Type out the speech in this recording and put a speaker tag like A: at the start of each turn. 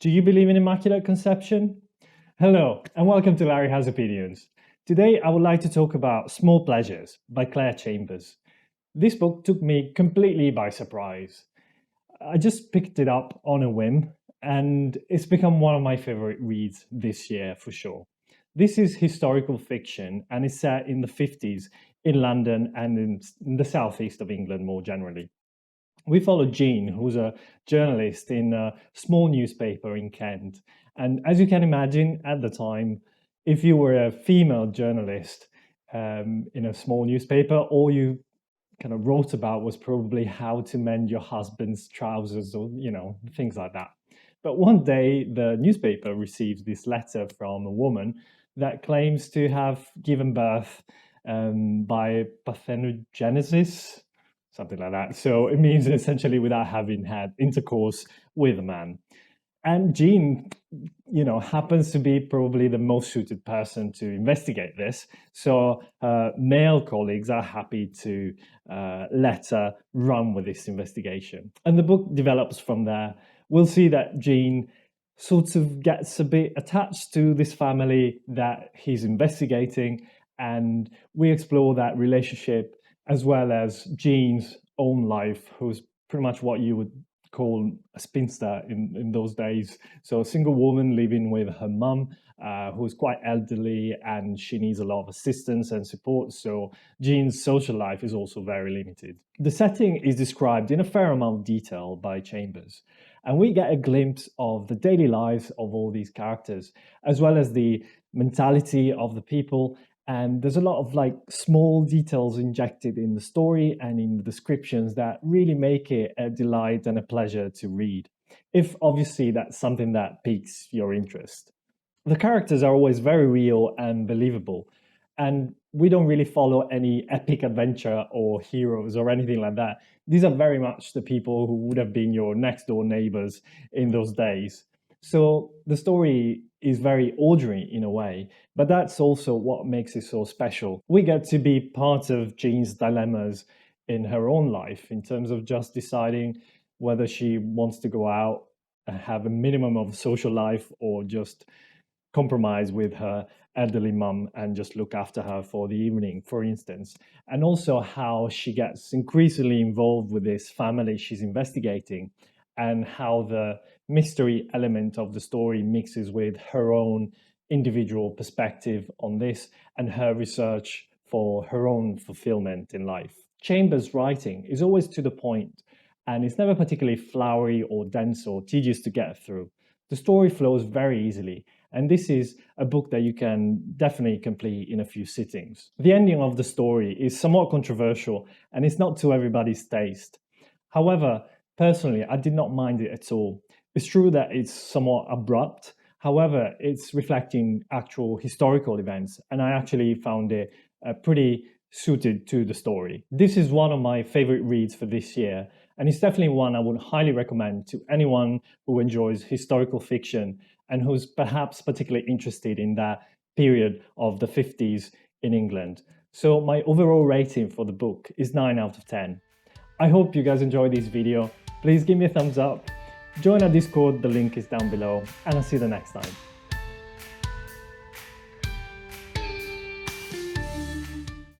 A: Do you believe in Immaculate Conception? Hello, and welcome to Larry Has Opinions. Today, I would like to talk about Small Pleasures by Clare Chambers. This book took me completely by surprise. I just picked it up on a whim, and it's become one of my favorite reads this year for sure. This is historical fiction, and it's set in the 50s in London and in the southeast of England more generally. We follow Jean, who's a journalist in a small newspaper in Kent. And as you can imagine, at the time, if you were a female journalist in a small newspaper, all you kind of wrote about was probably how to mend your husband's trousers or, things like that. But one day, the newspaper receives this letter from a woman that claims to have given birth by parthenogenesis, something like that. So it means essentially without having had intercourse with a man. And Jean, happens to be probably the most suited person to investigate this. So male colleagues are happy to let her run with this investigation. And the book develops from there. We'll see that Jean sort of gets a bit attached to this family that he's investigating. And we explore that relationship as well as Jean's own life, who's pretty much what you would call a spinster in those days. So a single woman living with her mum, who's quite elderly, and she needs a lot of assistance and support. So Jean's social life is also very limited. The setting is described in a fair amount of detail by Chambers, and we get a glimpse of the daily lives of all these characters, as well as the mentality of the people. And there's a lot of small details injected in the story and in the descriptions that really make it a delight and a pleasure to read, if obviously that's something that piques your interest. The characters are always very real and believable, and we don't really follow any epic adventure or heroes or anything like that. These are very much the people who would have been your next door neighbors in those days. So the story is very ordinary in a way, but that's also what makes it so special. We get to be part of Jean's dilemmas in her own life in terms of just deciding whether she wants to go out and have a minimum of social life or just compromise with her elderly mum and just look after her for the evening, for instance. And also how she gets increasingly involved with this family she's investigating, and how the mystery element of the story mixes with her own individual perspective on this and her research for her own fulfillment in life. Chambers' writing is always to the point, and it's never particularly flowery or dense or tedious to get through. The story flows very easily, and this is a book that you can definitely complete in a few sittings. The ending of the story is somewhat controversial, and it's not to everybody's taste. However, personally, I did not mind it at all. It's true that it's somewhat abrupt. However, it's reflecting actual historical events, and I actually found it pretty suited to the story. This is one of my favorite reads for this year, and it's definitely one I would highly recommend to anyone who enjoys historical fiction and who's perhaps particularly interested in that period of the 50s in England. So my overall rating for the book is 9 out of 10. I hope you guys enjoyed this video. Please give me a thumbs up. Join our Discord, the link is down below, and I'll see you the next time.